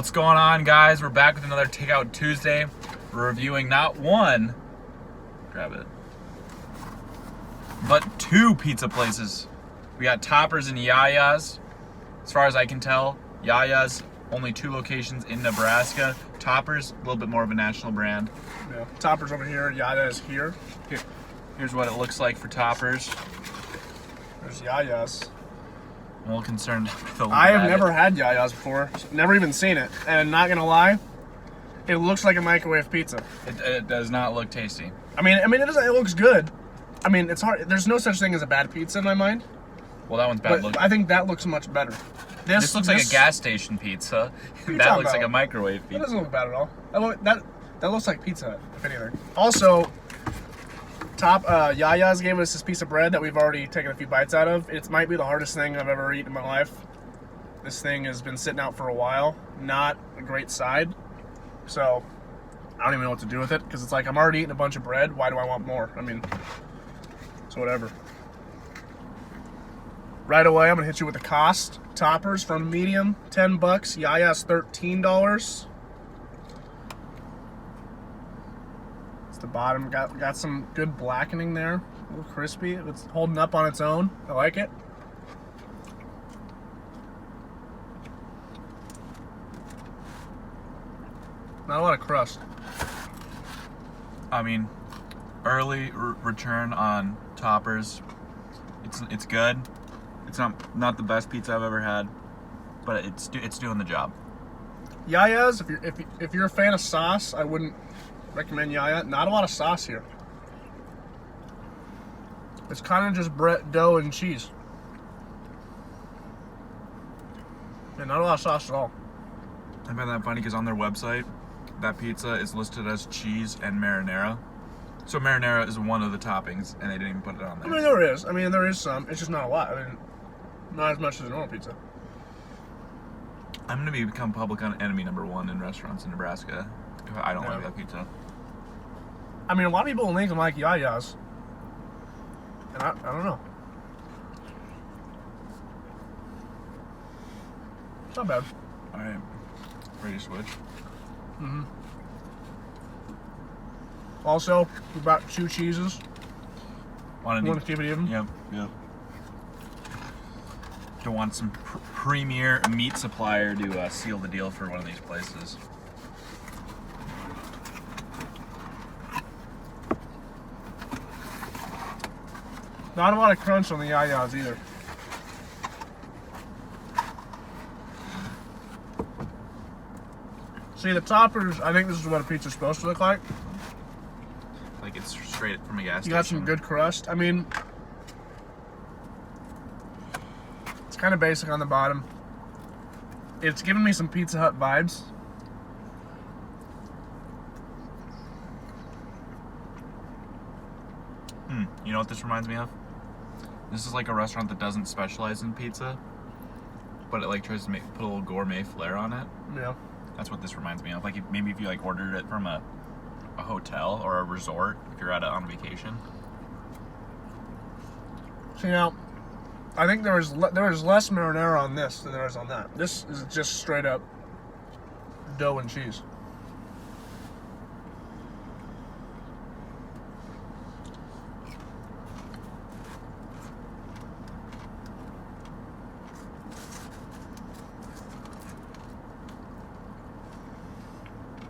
What's going on, guys? We're back with another Takeout Tuesday. We're reviewing not one, grab it, but two pizza places. We got Toppers and Yaya's. As far as I can tell, Yaya's only 2 locations in Nebraska. Toppers, a little bit more of a national brand. Yeah. Toppers over here, Yaya's here. Here's what it looks like for Toppers. There's Yaya's. I'm a little concerned with the I have never had Yaya's before. Never even seen it. And not gonna lie, it looks like a microwave pizza. It does not look tasty. I mean, it doesn't. It looks good. I mean, it's hard. There's no such thing as a bad pizza in my mind. Well, that one's bad But looking. I think that looks much better. This looks like a gas station pizza. That looks like a microwave pizza. That doesn't look bad at all. That looks like Pizza Hut, if anything. Also, Yaya's gave us this piece of bread that we've already taken a few bites out of. It might be the hardest thing I've ever eaten in my life. This thing has been sitting out for a while. Not a great side. So, I don't even know what to do with it, because it's like, I'm already eating a bunch of bread. Why do I want more? I mean, so whatever. Right away, I'm going to hit you with the cost. Toppers from medium, $10. Yaya's, $13. It's the bottom. Got some good blackening there. A little crispy. It's holding up on its own. I like it. Not a lot of crust. I mean, early return on Toppers. It's good. It's not the best pizza I've ever had, but it's doing the job. Yaya's, if you're a fan of sauce, I wouldn't recommend Yaya. Not a lot of sauce here. It's kind of just bread, dough, and cheese. Yeah, not a lot of sauce at all. I find that funny because on their website, that pizza is listed as cheese and marinara. So marinara is one of the toppings, and they didn't even put it on there. I mean, there is. There is some. It's just not a lot. I mean, not as much as a normal pizza. I'm going to become public enemy number 1 in restaurants in Nebraska if I don't like that pizza. I mean, a lot of people in Lincoln like Yaya's. And I don't know. It's not bad. All right. Ready to switch? Mm-hmm. Also, we bought 2 cheeses. Want to keep it even? Yep. Don't want some premier meat supplier to seal the deal for one of these places. Not a lot of crunch on the Yaya's either. See, the Toppers, I think this is what a pizza's supposed to look like. Like it's straight from a gas station. You got some good crust. I mean, it's kind of basic on the bottom. It's giving me some Pizza Hut vibes. You know what this reminds me of? This is like a restaurant that doesn't specialize in pizza, but it like tries to put a little gourmet flair on it. Yeah. That's what this reminds me of. Like maybe if you like ordered it from a hotel or a resort, if you're on vacation. See, now, I think there was less marinara on this than there is on that. This is just straight up dough and cheese.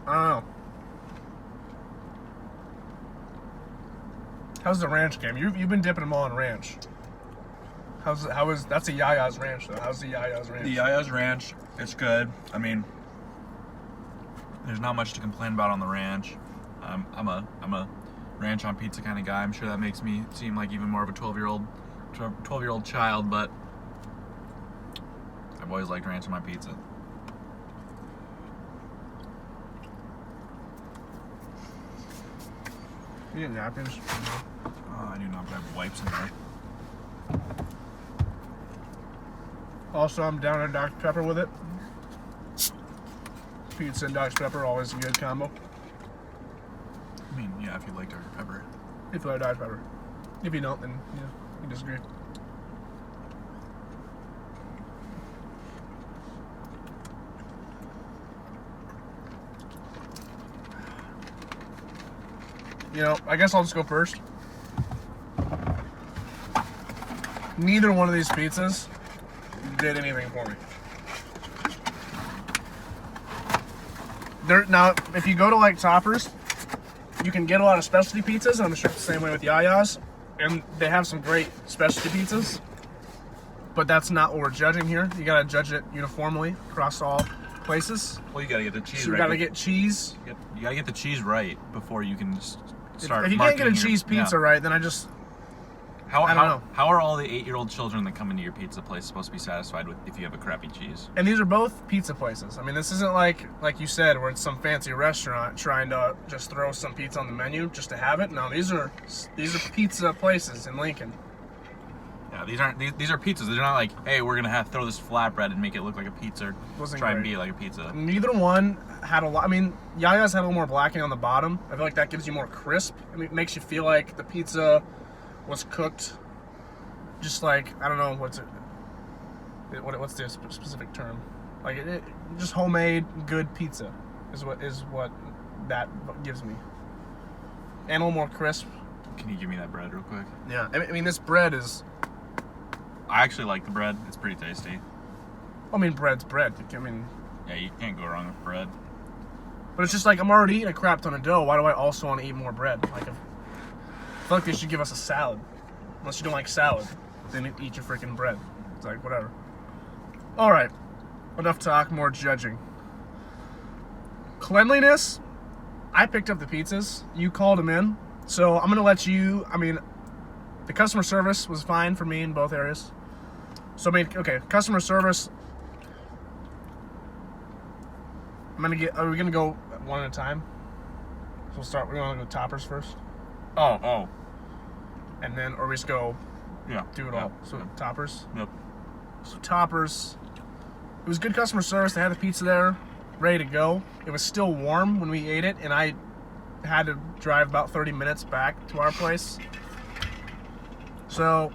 I don't know. How's the ranch game? You've been dipping them all in ranch. That's a Yaya's ranch though. How's the Yaya's ranch? The Yaya's ranch, it's good. I mean, there's not much to complain about on the ranch. I'm a ranch on pizza kind of guy. I'm sure that makes me seem like even more of a 12-year-old child, but I've always liked ranch on my pizza. You need napkins? Oh, I do not, but I have wipes in there. Also, I'm down a Dr. Pepper with it. Pizza and Dr. Pepper, always a good combo. I mean, yeah, if you like Dr. Pepper. If you like Dr. Pepper. If you don't, then, yeah, you disagree. You know, I guess I'll just go first. Neither one of these pizzas did anything for me. Now, if you go to like Toppers, you can get a lot of specialty pizzas, and I'm sure it's the same way with Yaya's, and they have some great specialty pizzas, but that's not what we're judging here. You gotta judge it uniformly across all places. Well, you gotta get the cheese So right. you gotta get cheese. You gotta get the cheese right before you can start. If you can't get a cheese pizza right, then I don't know. How are all the 8-year-old children that come into your pizza place supposed to be satisfied with if you have a crappy cheese? And these are both pizza places. I mean, this isn't like you said, where it's some fancy restaurant trying to just throw some pizza on the menu just to have it. No, these are pizza places in Lincoln. Yeah, these are pizzas. They're not like, hey, we're gonna throw this flatbread and make it look like a pizza. Or try and be like a pizza. Neither one had a lot. I mean, Yaya's had a little more blacking on the bottom. I feel like that gives you more crisp. I mean, it makes you feel like the pizza was cooked, just like, I don't know what's the specific term, like it just homemade good pizza is what that gives me, and a little more crisp. Can you give me that bread real quick? Yeah, I mean this bread is. I actually like the bread. It's pretty tasty. I mean, bread's bread. I mean. Yeah, you can't go wrong with bread. But it's just like, I'm already eating a crap ton of dough. Why do I also want to eat more bread? Like, I feel like they should give us a salad. Unless you don't like salad, then eat your freaking bread. It's like, whatever. Alright. Enough talk, more judging. Cleanliness. I picked up the pizzas. You called them in. So I'm going to let you, I mean, the customer service was fine for me in both areas. So, I mean, okay, customer service. Are we going to go one at a time? So we're going to go Toppers first. Oh. And then, or we just go do it all. So Toppers? Yep. So Toppers. It was good customer service. They had the pizza there, ready to go. It was still warm when we ate it, and I had to drive about 30 minutes back to our place. So,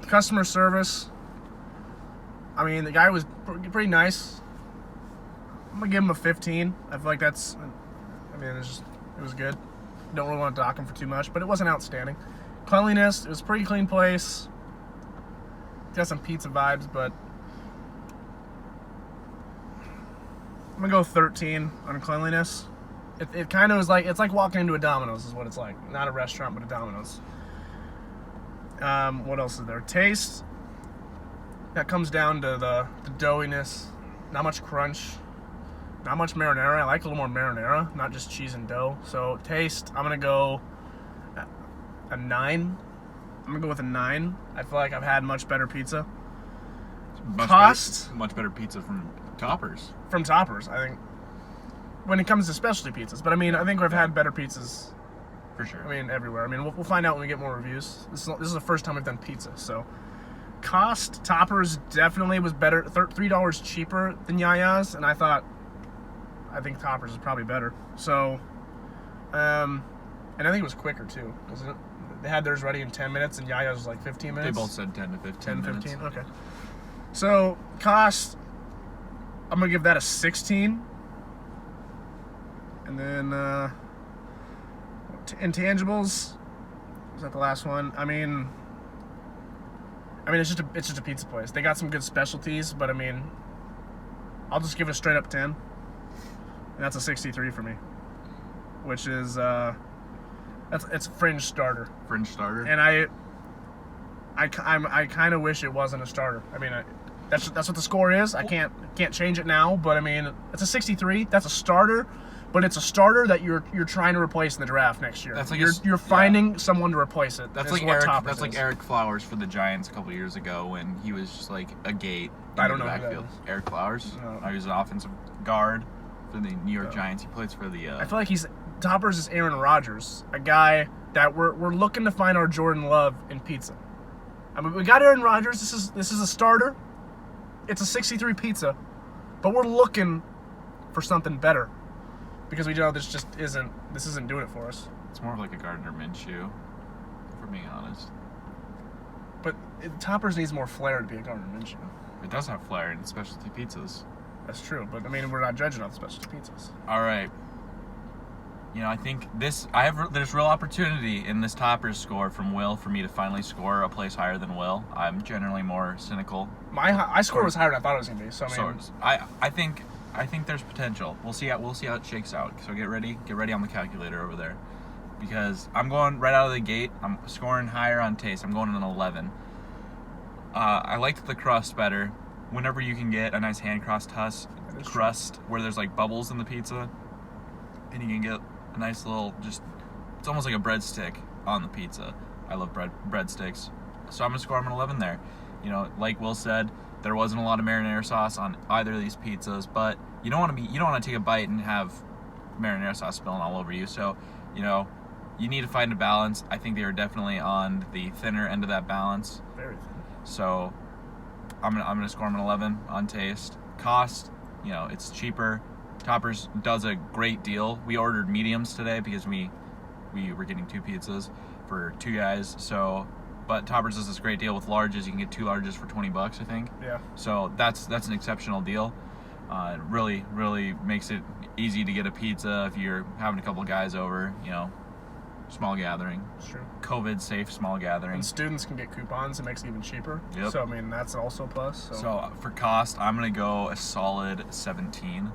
customer service. I mean, the guy was pretty nice. I'm gonna give him a 15. I feel like it was good. Don't really want to dock him for too much, but it wasn't outstanding. Cleanliness, it was a pretty clean place. Got some pizza vibes, but I'm gonna go 13 on cleanliness. It kind of was like, it's like walking into a Domino's is what it's like. Not a restaurant, but a Domino's. What else is there? Taste. That comes down to the doughiness. Not much crunch. Not much marinara. I like a little more marinara, not just cheese and dough. So taste, I'm gonna go a 9. I'm gonna go with a 9. I feel like I've had much better pizza. Much better pizza from Toppers. From Toppers, I think. When it comes to specialty pizzas, but I mean, I think we've had better pizzas. For sure. I mean, everywhere. I mean, we'll find out when we get more reviews. This is the first time we've done pizza, so. Cost, Toppers definitely was better, $3 cheaper than Yaya's, and I think Toppers is probably better. So, and I think it was quicker too, wasn't it? They had theirs ready in 10 minutes, and Yaya's was like 15 minutes. They both said 10 to 15 10, minutes. 15, okay. So, cost, I'm going to give that a 16. And then, Intangibles, was that the last one? I mean, it's just a pizza place. They got some good specialties, but I mean, I'll just give it a straight up 10. And that's a 63 for me, which is it's fringe starter. Fringe starter. And I kind of wish it wasn't a starter. I mean, that's what the score is. I can't change it now, but I mean, it's a 63. That's a starter, but it's a starter that you're trying to replace in the draft next year. That's like you're finding someone to replace it. That's like Eric Flowers for the Giants a couple years ago when he was just like a gate in the backfield. Eric Flowers. No. He was an offensive guard for the New York Giants. He plays for the. I feel like Toppers is Aaron Rodgers, a guy that we're looking to find our Jordan Love in pizza. I mean, we got Aaron Rodgers. This is a starter. It's a 63 pizza, but we're looking for something better because we know this isn't doing it for us. It's more of like a Gardner Minshew, if we're being honest. But Toppers needs more flair to be a Gardner Minshew. It does have flair in specialty pizzas. That's true, but I mean, we're not judging on specialty pizzas. All right. I think there's real opportunity in this Toppers score from Will for me to finally score a place higher than Will. I'm generally more cynical. My score was higher than I thought it was gonna be. So I think there's potential. We'll see how it shakes out. So get ready on the calculator over there, because I'm going right out of the gate. I'm scoring higher on taste. I'm going an 11. I liked the crust better. Whenever you can get a nice hand crust where there's like bubbles in the pizza, and you can get a nice little, it's almost like a breadstick on the pizza. I love breadsticks. So I'm going to score them an 11 there. Like Will said, there wasn't a lot of marinara sauce on either of these pizzas, but you don't want to take a bite and have marinara sauce spilling all over you. So, you need to find a balance. I think they are definitely on the thinner end of that balance. Very thin. So I'm gonna score them an 11 on taste. Cost, it's cheaper. Toppers does a great deal. We ordered mediums today because we were getting 2 pizzas for 2 guys. So, but Toppers does this great deal with larges. You can get 2 larges for $20, I think. Yeah. So that's an exceptional deal. It really, really makes it easy to get a pizza if you're having a couple guys over. Small gathering. It's true. COVID safe small gathering. And students can get coupons. It makes it even cheaper. Yep. So that's also a plus. So for cost, I'm gonna go a solid 17.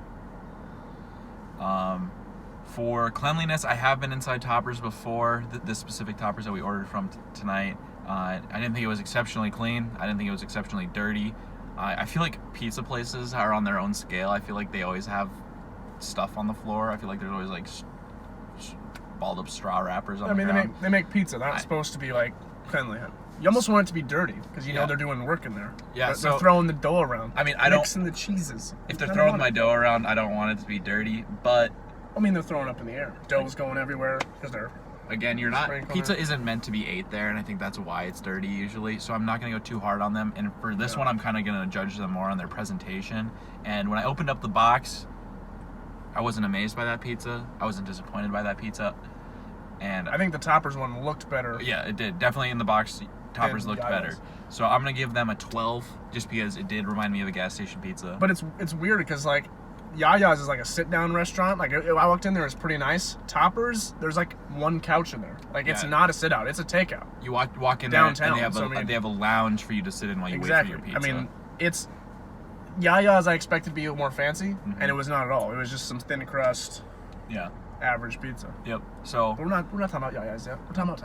For cleanliness, I have been inside Toppers before. This specific Toppers that we ordered from tonight, I didn't think it was exceptionally clean. I didn't think it was exceptionally dirty. I feel like pizza places are on their own scale. I feel like they always have stuff on the floor. I feel like there's always like balled up straw wrappers on the ground. They make pizza. They're not supposed to be like cleanly. You almost want it to be dirty because they're doing work in there. Yeah, they're throwing the dough around. Mixing the cheeses. If they're throwing my dough around, I don't want it to be dirty. But they're throwing up in the air. Dough's going everywhere because they're. Again, pizza isn't meant to be ate there, and I think that's why it's dirty usually. So I'm not going to go too hard on them. And for this one, I'm kind of going to judge them more on their presentation. And when I opened up the box, I wasn't amazed by that pizza. I wasn't disappointed by that pizza. And I think the Toppers one looked better. Yeah, it did. Definitely in the box, Toppers looked better. So I'm going to give them a 12 just because it did remind me of a gas station pizza. But it's weird because like Yaya's is like a sit-down restaurant. Like I walked in there, it's pretty nice. Toppers, there's like one couch in there. Like it's not a sit-out, it's a takeout. You walk in downtown, there and they have a lounge for you to sit in while you wait for your pizza. It's Yaya's I expected to be a little more fancy, and it was not at all. It was just some thin crust. Yeah. Average pizza. Yep. So we're not talking about Yaya's yet. We're talking about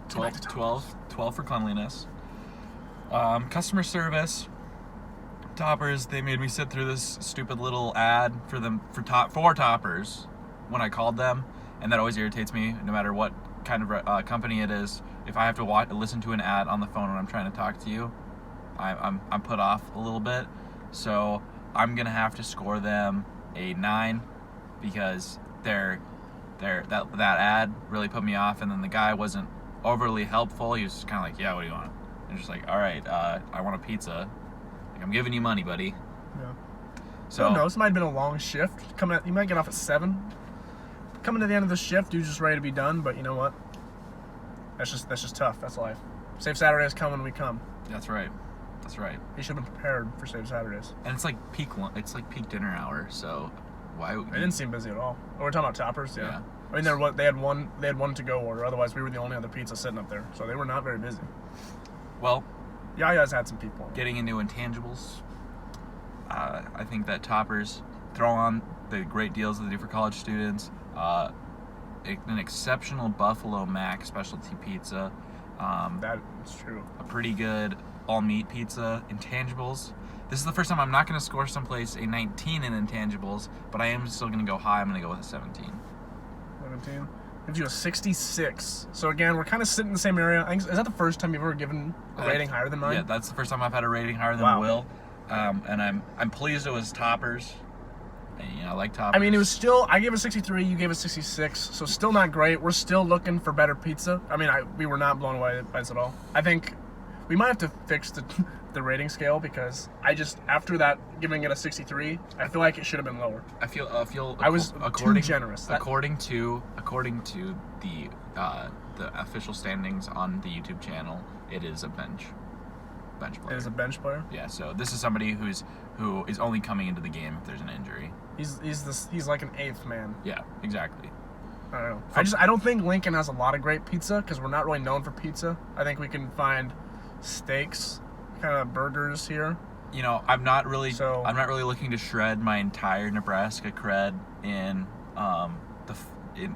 Toppers. 12 for cleanliness. Customer service. Toppers, they made me sit through this stupid little ad for Toppers when I called them, and that always irritates me no matter what kind of company it is. If I have to listen to an ad on the phone when I'm trying to talk to you, I'm put off a little bit. So I'm gonna have to score them a 9 because that ad really put me off, and then the guy wasn't overly helpful. He was just kind of like, yeah, what do you want? And just like, all right, I want a pizza. Like, I'm giving you money, buddy. Yeah. So no, this might have been a long shift. You might get off at 7. Coming to the end of the shift, you're just ready to be done. But you know what? That's just tough. That's life. Save Saturdays come when we come. That's right. You should have been prepared for Save Saturdays. And it's like peak dinner hour. So why? They didn't seem busy at all. Oh, we're talking about Toppers, yeah. I mean, they had one to go order. Otherwise, we were the only other pizza sitting up there, so they were not very busy. Well, Yaya's had some people. Getting into Intangibles, I think that Toppers throw on the great deals that they do for college students. An exceptional Buffalo Mac specialty pizza. That is true. A pretty good all-meat pizza. Intangibles. This is the first time I'm not going to score someplace a 19 in Intangibles, but I am still going to go high. I'm going to go with a 17. 17? Gives you a 66. So again, we're kind of sitting in the same area. Is that the first time you've ever given a rating higher than mine? Yeah, that's the first time I've had a rating higher than Will. And I'm pleased it was Toppers. I like Toppers. I mean, it was still, I gave a 63, you gave a 66, so still not great. We're still looking for better pizza. I mean, we were not blown away by this at all. I think we might have to fix the rating scale because after that, giving it a 63, I feel like it should have been lower. I was too generous. According to the official standings on the YouTube channel, it is a bench player. It is a bench player? Yeah, so this is somebody who is only coming into the game if there's an injury. He's like an 8th man. Yeah, exactly. I don't know. I don't think Lincoln has a lot of great pizza because we're not really known for pizza. I think we can find steaks, kind of burgers here. You know, I'm not really looking to shred my entire Nebraska cred in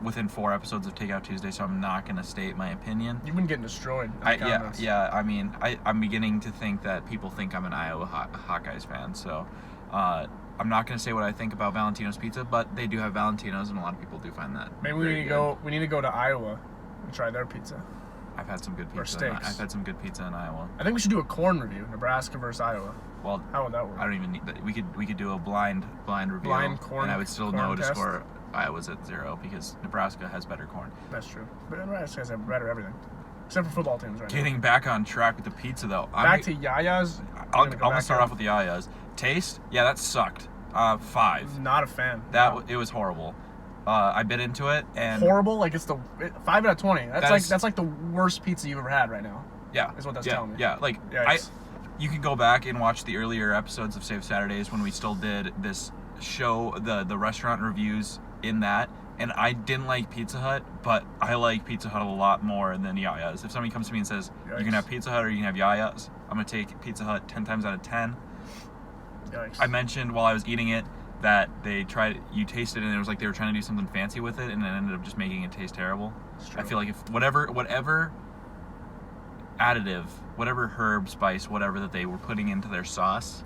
within 4 episodes of Takeout Tuesday, so I'm not going to state my opinion. You've been getting destroyed. I mean, I'm beginning to think that people think I'm an Iowa Hawkeyes fan, so I'm not going to say what I think about Valentino's Pizza, but they do have Valentino's, and a lot of people do find that. Maybe we need to go to Iowa and try their pizza. I've had some good pizza. Or steaks. I've had some good pizza in Iowa. I think we should do a corn review, Nebraska versus Iowa. Well, how would that work? I don't even need that. We could do a blind review, blind corn, and I would still corn know test? to score Iowa's at 0 because Nebraska has better corn. That's true. But Nebraska has better everything, except for football teams right now. Getting back on track with the pizza though. Back to Yaya's. I'm gonna start off with the Yaya's. Taste, yeah, that sucked. 5. Not a fan. It was horrible. I bit into it and horrible. Like it's 5 out of 20. That's like the worst pizza you've ever had right now. Yeah, is what that's telling me. Yeah, like you can go back and watch the earlier episodes of Save Saturdays when we still did this show, the restaurant reviews in that, and I didn't like Pizza Hut, but I like Pizza Hut a lot more than Yaya's. If somebody comes to me and says, you can have Pizza Hut or you can have Yaya's, I'm going to take Pizza Hut 10 times out of 10. Yikes. I mentioned while I was eating it that you tasted it and it was like they were trying to do something fancy with it, and it ended up just making it taste terrible. I feel like if whatever additive, whatever herb, spice, whatever that they were putting into their sauce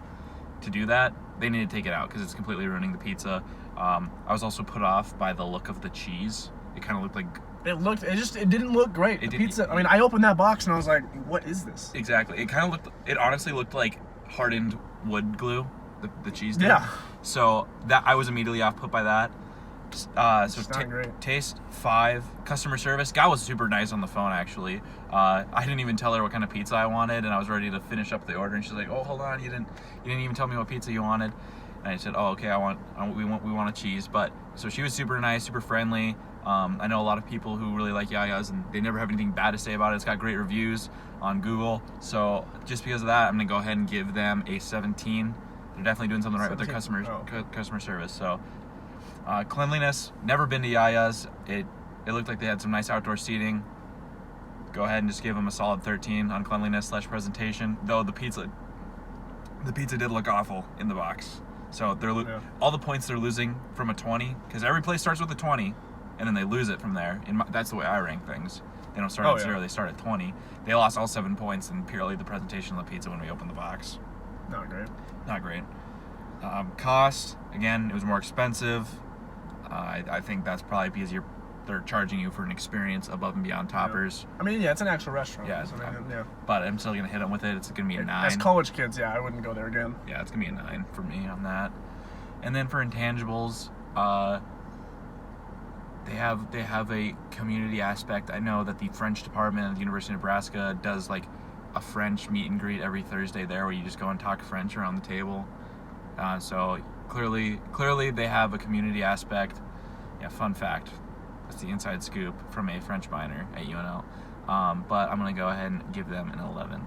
to do that, they need to take it out because it's completely ruining the pizza. I was also put off by the look of the cheese. It kind of looked like it didn't look great. The pizza. I mean, I opened that box and I was like, "What is this?" Exactly. It honestly looked like hardened wood glue. The cheese did. Yeah. So that I was immediately off put by that. Taste 5. Customer service, guy was super nice on the phone actually. I didn't even tell her what kind of pizza I wanted, and I was ready to finish up the order, and she's like, "Oh, hold on, you didn't even tell me what pizza you wanted." And I said, "Oh, okay, we want a cheese." But so she was super nice, super friendly. I know a lot of people who really like Yaya's, and they never have anything bad to say about it. It's got great reviews on Google. So just because of that, I'm gonna go ahead and give them a 17. They're definitely doing something right with their customer service. So cleanliness, never been to Yaya's. It looked like they had some nice outdoor seating. Go ahead and just give them a solid 13 on cleanliness / presentation. Though the pizza did look awful in the box. So all the points they're losing from a 20, because every place starts with a 20, and then they lose it from there. That's the way I rank things. They don't start at 0, they start at 20. They lost all 7 points in purely the presentation of the pizza when we opened the box. Not great. Cost, again, it was more expensive. I think that's probably because they're charging you for an experience above and beyond toppers. I mean, yeah, it's an actual restaurant. Yeah, but I'm still going to hit them with it. It's going to be a 9. As college kids, yeah, I wouldn't go there again. Yeah, it's going to be a 9 for me on that. And then for Intangibles, they have a community aspect. I know that the French department at the University of Nebraska does like a French meet and greet every Thursday there, where you just go and talk French around the table. So clearly they have a community aspect. Yeah, fun fact. That's the inside scoop from a French minor at UNL. But I'm going to go ahead and give them an 11.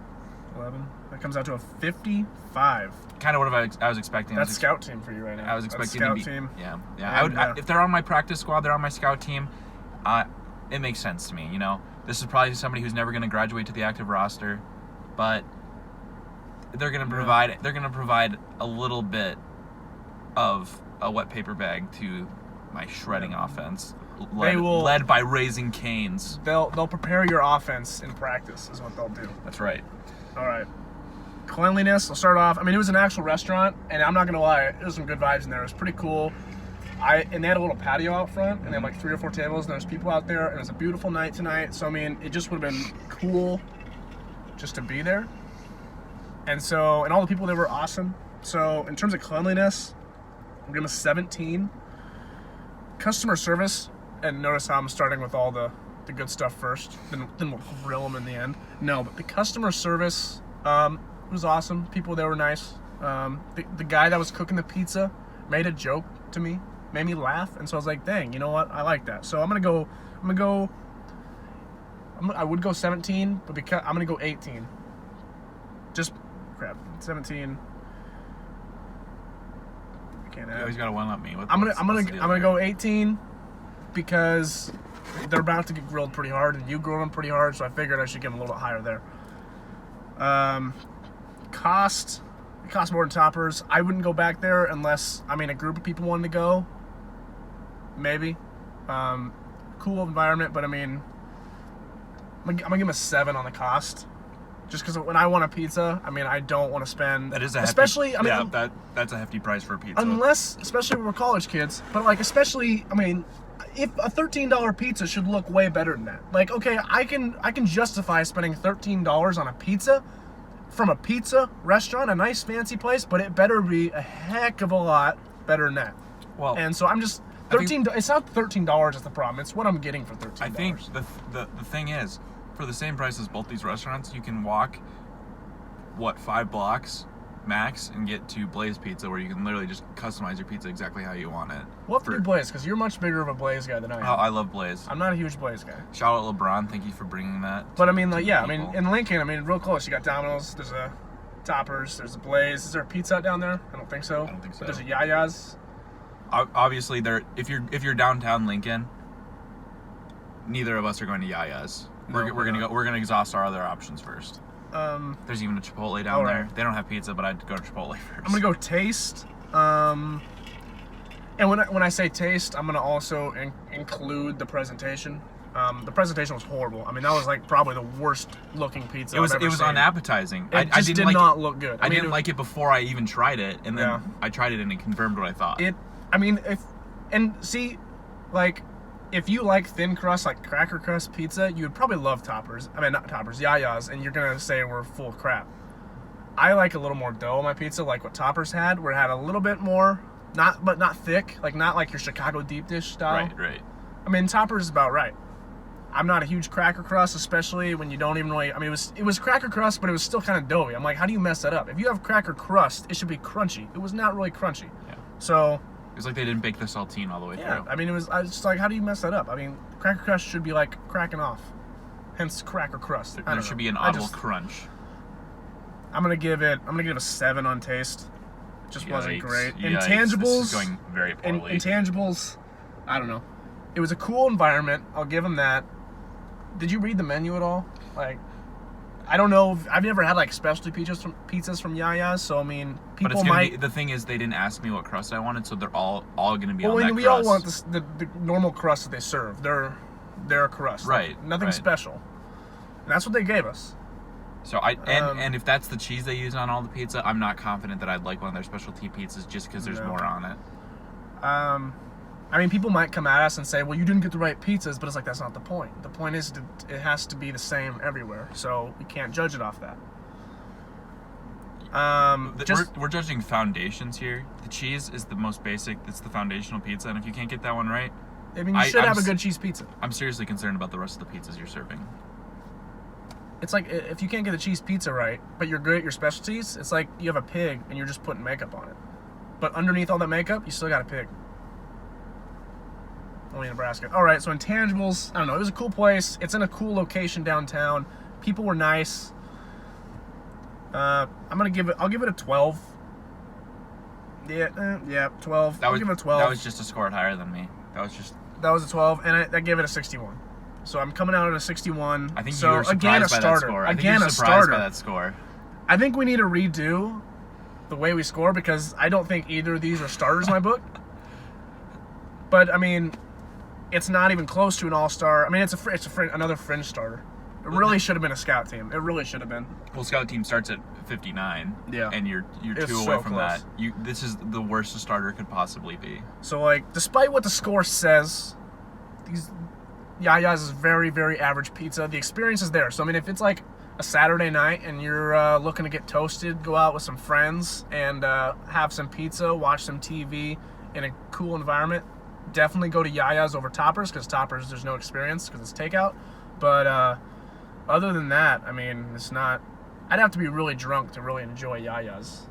11? That comes out to a 55. Kind of what I was expecting. That's scout team for you right now. I was expecting scout to be, team. Yeah. If they're on my practice squad, they're on my scout team. It makes sense to me. You know, this is probably somebody who's never going to graduate to the active roster, but they're going to provide. They're going to provide a little bit of a wet paper bag to my shredding offense. Led by Raising Canes. They'll prepare your offense in practice is what they'll do. That's right. All right. Cleanliness, I'll start off. I mean, it was an actual restaurant, and I'm not going to lie, there was some good vibes in there. It was pretty cool. And they had a little patio out front, and they had like 3 or 4 tables, and there was people out there, and it was a beautiful night tonight. So, I mean, it just would have been cool just to be there. And all the people there were awesome. So, in terms of cleanliness, I'm giving them a 17. Customer service, and notice how I'm starting with all the good stuff first, then we'll grill them in the end. No, but the customer service was awesome. People there were nice. The guy that was cooking the pizza made a joke to me, made me laugh, and so I was like, dang, you know what? I like that. So I would go 17, but because I'm gonna go 18. Just crap, 17. I can't add. You always gotta one up me. I'm gonna go 18. because they're about to get grilled pretty hard, and you grill them pretty hard, so I figured I should give them a little bit higher there. Cost more than Toppers. I wouldn't go back there unless, a group of people wanted to go. Maybe. Cool environment, but I'm gonna give them a 7 on the cost. Just because when I want a pizza, I don't want to spend. That is a especially. hefty, that's a hefty price for a pizza. Unless, especially when we're college kids, but especially, if a $13 pizza should look way better than that. Okay, I can justify spending $13 on a pizza from a pizza restaurant, a nice fancy place, but it better be a heck of a lot better than that. Well, and so I'm just it's not $13 that's the problem. It's what I'm getting for $13. I think the thing is, for the same price as both these restaurants, you can walk 5 blocks max and get to Blaze Pizza, where you can literally just customize your pizza exactly how you want it. We'll have to do Blaze, because you're much bigger of a Blaze guy than I am. Oh, I love Blaze. I'm not a huge Blaze guy. Shout out LeBron, thank you for bringing that. But in Lincoln, real close, you got Domino's, there's a Toppers, there's a Blaze. Is there a Pizza Hut down there? I don't think so. But there's a Yaya's. Obviously, if you're downtown Lincoln, neither of us are going to Yaya's. We're gonna exhaust our other options first. There's even a Chipotle down there. They don't have pizza, but I'd go to Chipotle first. I'm gonna go taste. And when I say taste, I'm gonna also include the presentation. The presentation was horrible. That was probably the worst looking pizza I've ever seen. unappetizing. I just did not look good. I didn't like it before I even tried it, and then I tried it and it confirmed what I thought. If you like thin crust, like cracker crust pizza, you would probably love Toppers. Not Toppers, Yaya's, and you're gonna say we're full of crap. I like a little more dough on my pizza, like what Toppers had, where it had a little bit more, not thick, not like your Chicago deep dish style. Right. Toppers is about right. I'm not a huge cracker crust, especially when you don't even really. It was cracker crust, but it was still kind of doughy. I'm like, how do you mess that up? If you have cracker crust, it should be crunchy. It was not really crunchy. Yeah. So. It was like they didn't bake the saltine all the way through. I was just like, how do you mess that up? Cracker crust should be cracking off. Hence cracker crust. There should be an audible crunch. I'm gonna give it a 7 on taste. Just wasn't great. Yikes. Intangibles. This is going very poorly. Intangibles. I don't know. It was a cool environment. I'll give them that. Did you read the menu at all? I don't know. I've never had specialty pizzas from Yaya's, so people might. The thing is, they didn't ask me what crust I wanted, so they're all going to be on that crust. We all want the normal crust that they serve. Their crust, right? Nothing special. And that's what they gave us. So and if that's the cheese they use on all the pizza, I'm not confident that I'd like one of their specialty pizzas just because there's more on it. People might come at us and say, well, you didn't get the right pizzas, but it's that's not the point. The point is it has to be the same everywhere, so we can't judge it off that. We're judging foundations here. The cheese is the most basic. It's the foundational pizza, and if you can't get that one right... you should have a good cheese pizza. I'm seriously concerned about the rest of the pizzas you're serving. It's if you can't get the cheese pizza right, but you're good at your specialties, it's like you have a pig and you're just putting makeup on it. But underneath all that makeup, you still got a pig. Only Nebraska. All right, so Intangibles. I don't know. It was a cool place. It's in a cool location downtown. People were nice. I'll give it a 12. Yeah, 12. I'll give it a 12. That was just a score higher than me. That was a 12, and I gave it a 61. So I'm coming out at a 61. I think you were surprised by that score. I think you were surprised by that score. I think we need to redo the way we score, because I don't think either of these are starters in my book. But it's not even close to an all-star. It's another fringe starter. It really should have been a scout team. It really should have been. Well, scout team starts at 59. Yeah. And you're 2 away from that. This is the worst a starter could possibly be. So despite what the score says, these Yaya's is very, very average pizza. The experience is there. So if it's a Saturday night and you're looking to get toasted, go out with some friends and have some pizza, watch some TV in a cool environment, definitely go to Yaya's over Toppers, because Toppers there's no experience because it's takeout. But other than that, it's not. I'd have to be really drunk to really enjoy Yaya's.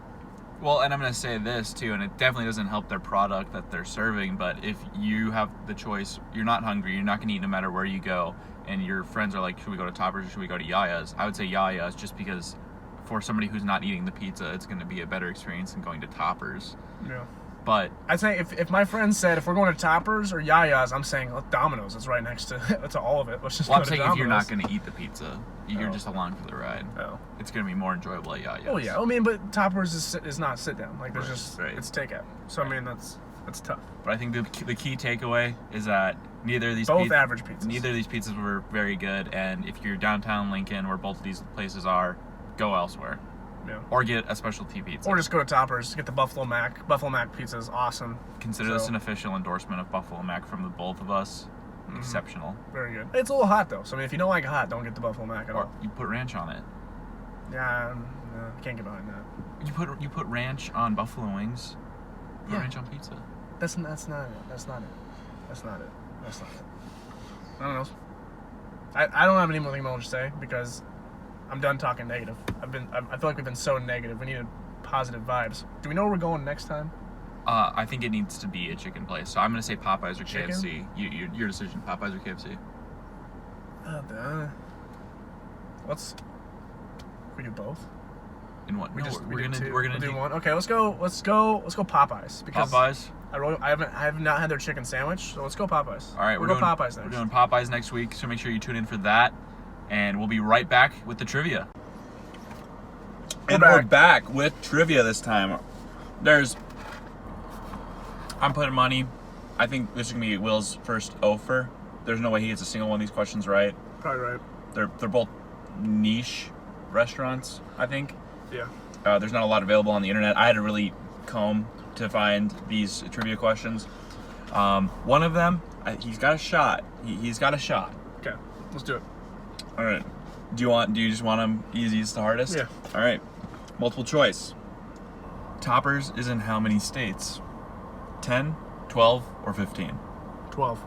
Well, and I'm going to say this too, and it definitely doesn't help their product that they're serving, but if you have the choice, you're not hungry, you're not going to eat no matter where you go, and your friends are like, should we go to Toppers or should we go to Yaya's? I would say Yaya's, just because for somebody who's not eating the pizza, it's going to be a better experience than going to Toppers. Yeah. But I'd say if my friend said if we're going to Toppers or Yaya's, I'm saying Domino's. It's right next to all of it. Let's just well, go I'm to saying Domino's. if you're not going to eat the pizza, you're Oh. just along for the ride. Oh. It's going to be more enjoyable at Yaya's. Oh yeah. I mean, but Toppers is not sit down. Like there's Right, just right. it's takeout. So I mean that's tough. But I think the key takeaway is that neither of these Both average pizzas. Neither of these pizzas were very good, and if you're downtown Lincoln, where both of these places are, go elsewhere. Yeah. Or get a specialty pizza. Or just go to Toppers, get the Buffalo Mac. Buffalo Mac pizza is awesome. Consider this an official endorsement of Buffalo Mac from the both of us. Exceptional. Very good. It's a little hot though, so I mean, if you don't like it hot, don't get the Buffalo Mac at Or all. you put ranch on it. Yeah, can't get behind that. You put ranch on buffalo wings. Put Yeah. ranch on pizza. That's not it. That's not it. I don't know. I don't have any more thing more to say because I'm done talking negative. I feel like we've been so negative. We needed positive vibes. Do we know where we're going next time? I think it needs to be a chicken place. So I'm gonna say Popeyes or Chicken? KFC. Your decision. Popeyes or KFC. Let's. We do both. In what? We No, just we're do two. gonna We'll do one. Okay, let's go Popeyes because Popeyes. I have not had their chicken sandwich, so let's go Popeyes. All right, we'll go Popeyes We're next. doing Popeyes next week, so make sure you tune in for that, and we'll be right back with the trivia. We're We're back with trivia this time. I'm putting money. I think this is gonna be Will's first offer. There's no way he gets a single one of these questions right. Probably right. They're both niche restaurants, I think. Yeah. There's not a lot available on the internet. I had to really comb to find these trivia questions. One of them, he's got a shot. He's got a shot. Okay, let's do it. All right. Do you just want them easiest to hardest? Yeah. All right. Multiple choice. Toppers is in how many states? 10, 12, or 15? 12.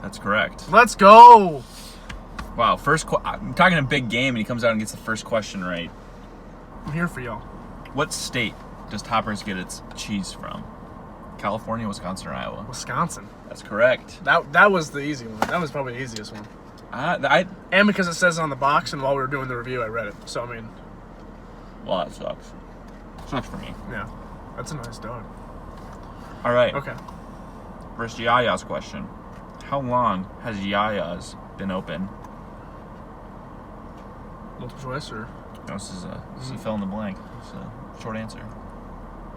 That's correct. Let's go. Wow. I'm talking a big game, and he comes out and gets the first question right. I'm here for y'all. What state does Toppers get its cheese from? California, Wisconsin, or Iowa? Wisconsin. That's correct. That was the easy one. That was probably the easiest one. Well, And because it says it on the box, and while we were doing the review, I read it. So I mean, that sucks. Sucks for me. yeah, that's a nice dog. All right. Okay. First Yaya's question. How long has Yaya's been open? Multiple choice or No, this is a fill in the blank. It's a short answer.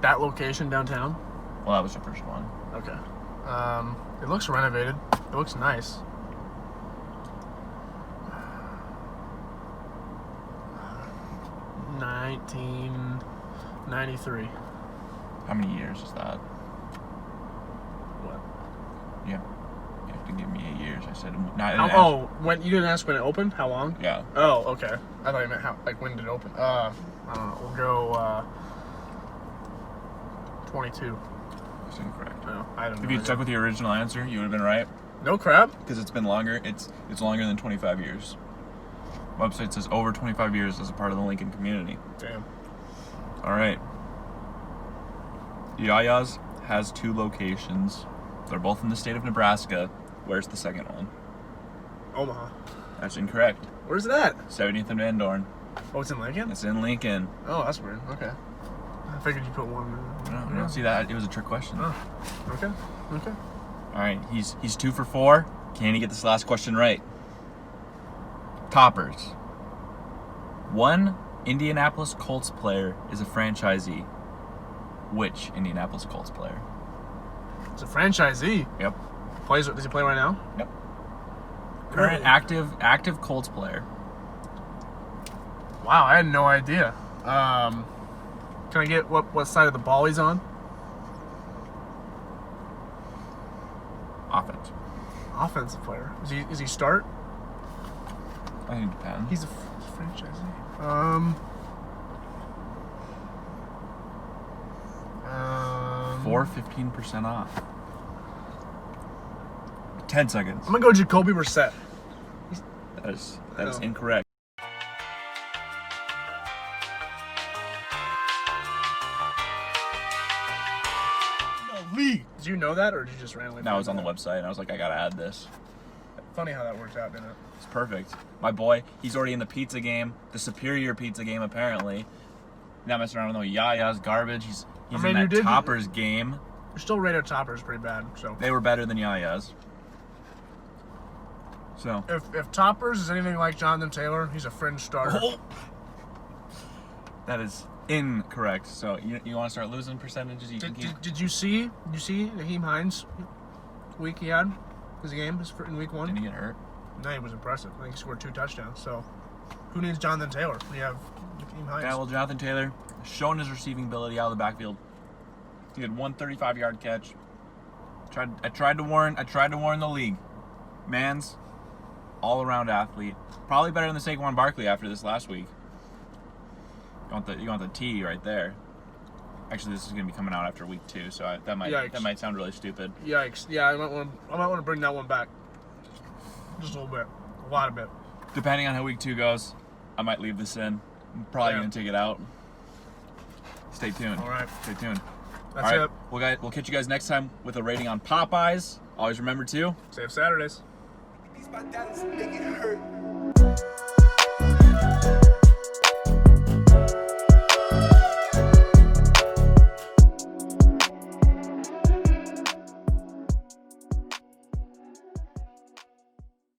that location downtown? Well, that was your first one. Okay. It looks renovated. It looks nice. $1993. How many years is that? What? Yeah. You have to give me 8 years. I said When you didn't ask when it opened? How long? Yeah. Oh, okay. I thought you meant when did it open? I don't know. We'll go 22. That's incorrect. No, I don't know. If you'd stuck with your original answer, you would have been right. No crap. Because it's been longer. It's longer than 25 years. Website says over 25 years as a part of the Lincoln community. Damn. All right. Yaya's has 2 locations. They're both in the state of Nebraska. Where's the second one? Omaha. That's incorrect. Where's it at? 70th and Van Dorn. Oh, it's in Lincoln? It's in Lincoln. Oh, that's weird. Okay. I figured you put one. No, see that? It was a trick question. Oh, okay. Okay. All right, he's 2 for 4. Can he get this last question right? Toppers. One Indianapolis Colts player is a franchisee. Which Indianapolis Colts player? It's a franchisee. Yep. Does he play right now? Yep. Current active Colts player. Wow, I had no idea. Can I get what side of the ball he's on? Offense. Offensive player. Is he start? I think it depends. He's a franchisee. 15% off. 10 seconds. I'm gonna go Jacoby Brissett. That is Oh. incorrect. Did you know that, or did you just randomly? That was on the website, and I was like, I gotta add this. Funny how that worked out, didn't it? It's perfect. My boy, he's already in the pizza game, the superior pizza game, apparently. Not messing around with no Yaya's garbage. He's in that Toppers game. We still rated Toppers pretty bad. So They were better than Yaya's. So if Toppers is anything like Jonathan Taylor, he's a fringe starter. that is incorrect. So you want to start losing percentages? You can keep. Did you see Naheem Hines' week he had? His game in week 1? Did he get hurt? No, he was impressive. I think he scored 2 touchdowns. So who needs Jonathan Taylor? We have Naheem Hines. Yeah, well, Jonathan Taylor shown his receiving ability out of the backfield. He had one 35-yard catch. I tried to warn the league. Man's all-around athlete. Probably better than the Saquon Barkley after this last week. You want the T right there. Actually, this is going to be coming out after week 2, so that might sound really stupid. Yikes! Yeah, I might want to bring that one back. Just a little bit, a lot of it. Depending on how week 2 goes, I might leave this in. I'm probably going to take it out. Stay tuned. All right. Stay tuned. That's All it. right. We'll catch you guys next time with a rating on Popeyes. Always remember to Save Saturdays. These my daddies make it hurt.